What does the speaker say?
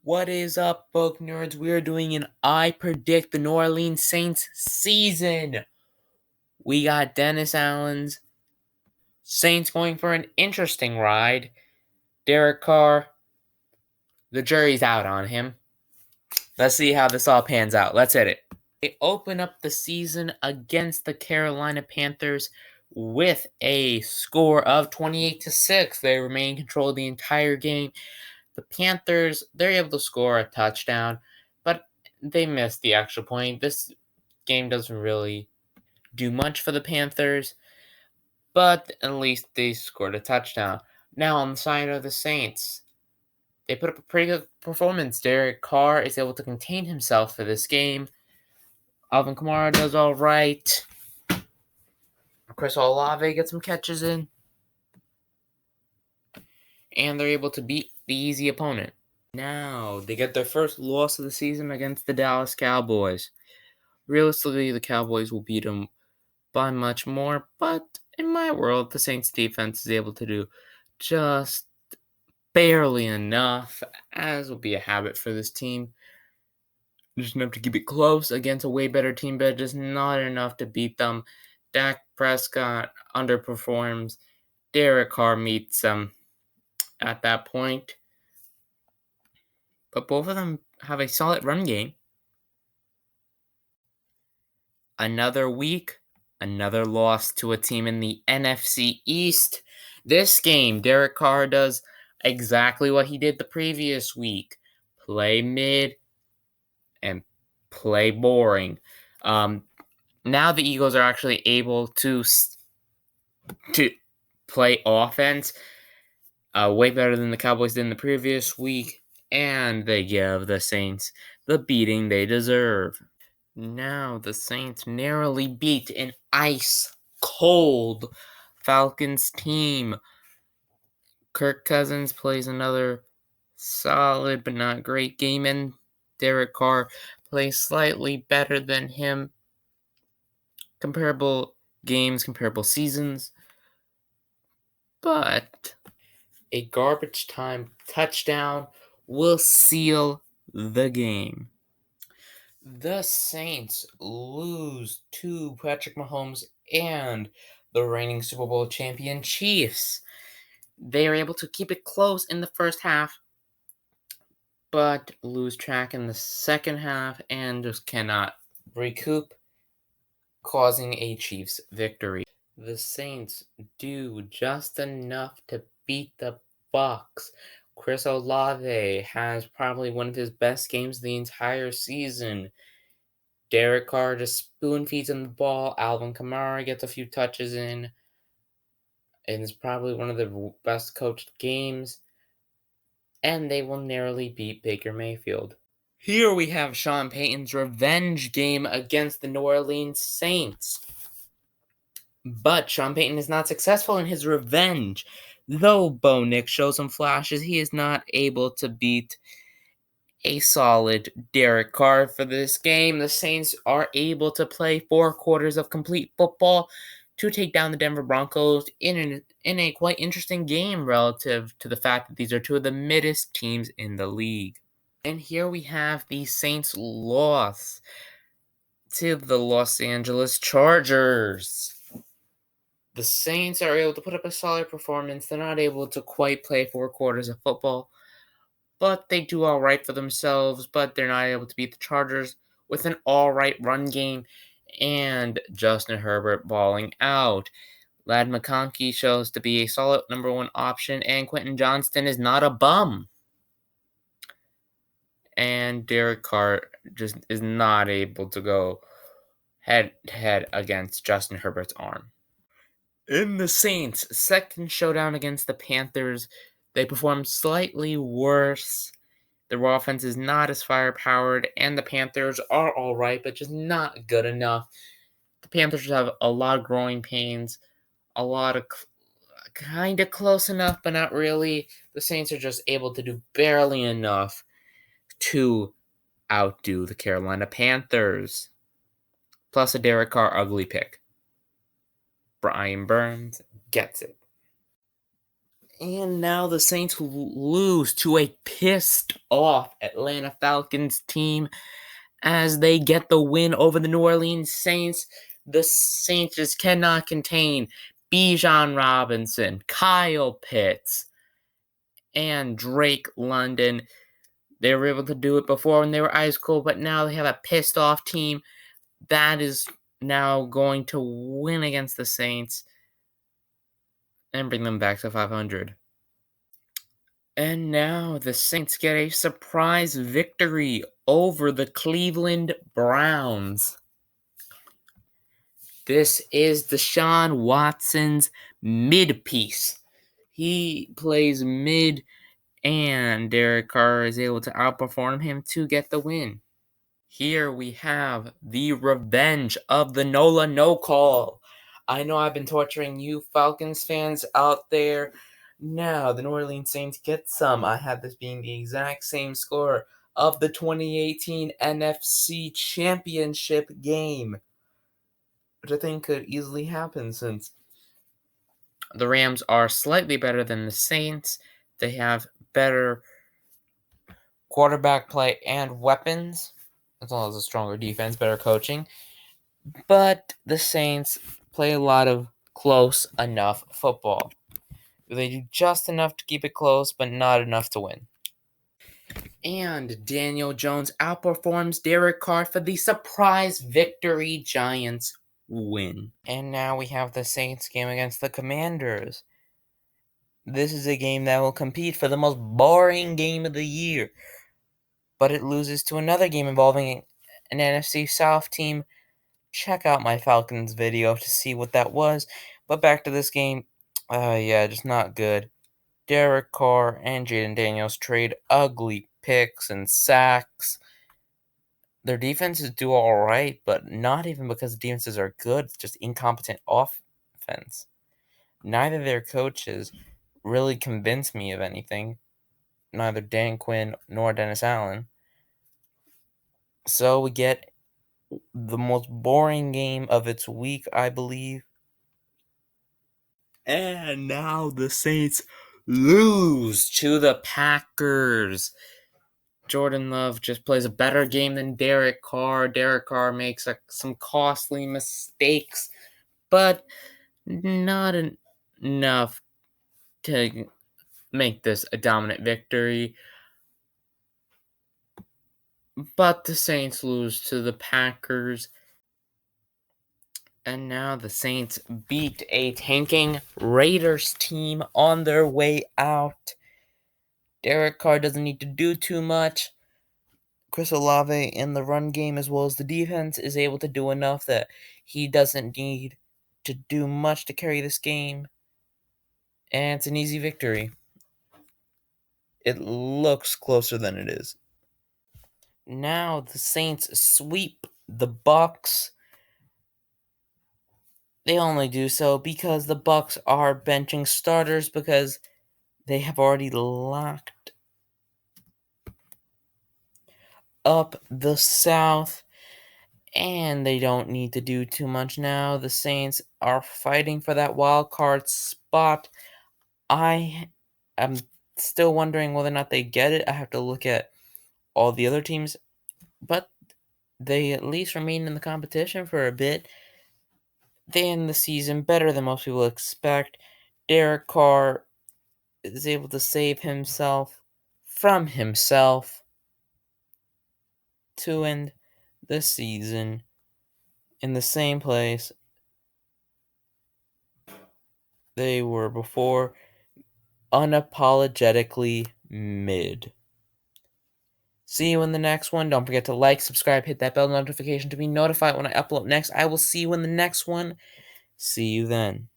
What is up, book nerds? We're doing an I Predict the New Orleans Saints season. We got Dennis Allen's Saints going for an interesting ride. Derek Carr, the jury's out on him. Let's see how this all pans out. Let's hit it. They open up the season against the Carolina Panthers with a score of 28-6. They remain in control the entire game. The Panthers, they're able to score a touchdown, but they missed the extra point. This game doesn't really do much for the Panthers, but at least they scored a touchdown. Now, on the side of the Saints, they put up a pretty good performance. Derek Carr is able to contain himself for this game. Alvin Kamara does all right. Chris Olave gets some catches in. And they're able to beat the easy opponent. Now, they get their first loss of the season against the Dallas Cowboys. Realistically, the Cowboys will beat them by much more, but in my world, the Saints defense is able to do just barely enough, as will be a habit for this team. Just enough to keep it close against a way better team, but just not enough to beat them. Dak Prescott underperforms. Derek Carr meets them at that point. But both of them have a solid run game. Another week, another loss to a team in the NFC East. This game, Derek Carr does exactly what he did the previous week. Play mid and play boring. Now the Eagles are actually able to play offense way better than the Cowboys did in the previous week, and they give the Saints the beating they deserve. Now the Saints narrowly beat an ice-cold Falcons team. Kirk Cousins plays another solid but not great game, and Derek Carr plays slightly better than him. Comparable games, comparable seasons. But a garbage time touchdown will seal the game. The Saints lose to Patrick Mahomes and the reigning Super Bowl champion Chiefs. They are able to keep it close in the first half, but lose track in the second half and just cannot recoup, causing a Chiefs victory. The Saints do just enough to beat the Bucs. Chris Olave has probably one of his best games of the entire season. Derek Carr just spoon feeds him the ball. Alvin Kamara gets a few touches in. And it's probably one of the best coached games. And they will narrowly beat Baker Mayfield. Here we have Sean Payton's revenge game against the New Orleans Saints. But Sean Payton is not successful in his revenge. Though Bo Nix shows some flashes, he is not able to beat a solid Derek Carr for this game. The Saints are able to play 4 quarters of complete football to take down the Denver Broncos in a quite interesting game relative to the fact that these are two of the middest teams in the league. And here we have the Saints' loss to the Los Angeles Chargers. The Saints are able to put up a solid performance. They're not able to quite play 4 quarters of football, but they do all right for themselves, but they're not able to beat the Chargers with an all right run game and Justin Herbert balling out. Ladd McConkey shows to be a solid number 1 option, and Quentin Johnston is not a bum. And Derek Carr just is not able to go head-to-head against Justin Herbert's arm. In the Saints' second showdown against the Panthers, they performed slightly worse. Their offense is not as firepowered, and the Panthers are all right, but just not good enough. The Panthers have a lot of growing pains, a lot of kind of close enough, but not really. The Saints are just able to do barely enough to outdo the Carolina Panthers. Plus a Derek Carr ugly pick. Brian Burns gets it. And now the Saints lose to a pissed off Atlanta Falcons team as they get the win over the New Orleans Saints. The Saints just cannot contain Bijan Robinson, Kyle Pitts, and Drake London. They were able to do it before when they were ice cold, but now they have a pissed off team that is now going to win against the Saints and bring them back to 500. And now the Saints get a surprise victory over the Cleveland Browns. This is Deshaun Watson's mid piece. He plays mid, and Derek Carr is able to outperform him to get the win. Here we have the revenge of the NOLA no call. I know I've been torturing you Falcons fans out there. Now the New Orleans Saints get some. I had this being the exact same score of the 2018 NFC Championship game, which I think could easily happen since the Rams are slightly better than the Saints. They have better quarterback play and weapons, as well as a stronger defense, better coaching. But the Saints play a lot of close enough football. They do just enough to keep it close, but not enough to win. And Daniel Jones outperforms Derek Carr for the surprise victory. Giants win. And now we have the Saints game against the Commanders. This is a game that will compete for the most boring game of the year. But it loses to another game involving an NFC South team. Check out my Falcons video to see what that was. But back to this game. Just not good. Derek Carr and Jaden Daniels trade ugly picks and sacks. Their defenses do alright, but not even because the defenses are good. It's just incompetent offense. Neither of their coaches really convinced me of anything. Neither Dan Quinn nor Dennis Allen. So we get the most boring game of its week, I believe. And now the Saints lose to the Packers. Jordan Love just plays a better game than Derek Carr. Derek Carr makes some costly mistakes, but not enough to make this a dominant victory. But the Saints lose to the Packers. And now the Saints beat a tanking Raiders team on their way out. Derek Carr doesn't need to do too much. Chris Olave in the run game as well as the defense is able to do enough that he doesn't need to do much to carry this game. And it's an easy victory. It looks closer than it is. Now the Saints sweep the Bucks. They only do so because the Bucks are benching starters because they have already locked up the South, and they don't need to do too much now. The Saints are fighting for that wild card spot. I am still wondering whether or not they get it. I have to look at all the other teams, but they at least remain in the competition for a bit. They end the season better than most people expect. Derek Carr is able to save himself from himself to end the season in the same place they were before, unapologetically mid. See you in the next one. Don't forget to like, subscribe, hit that bell notification to be notified when I upload next. I will see you in the next one. See you then.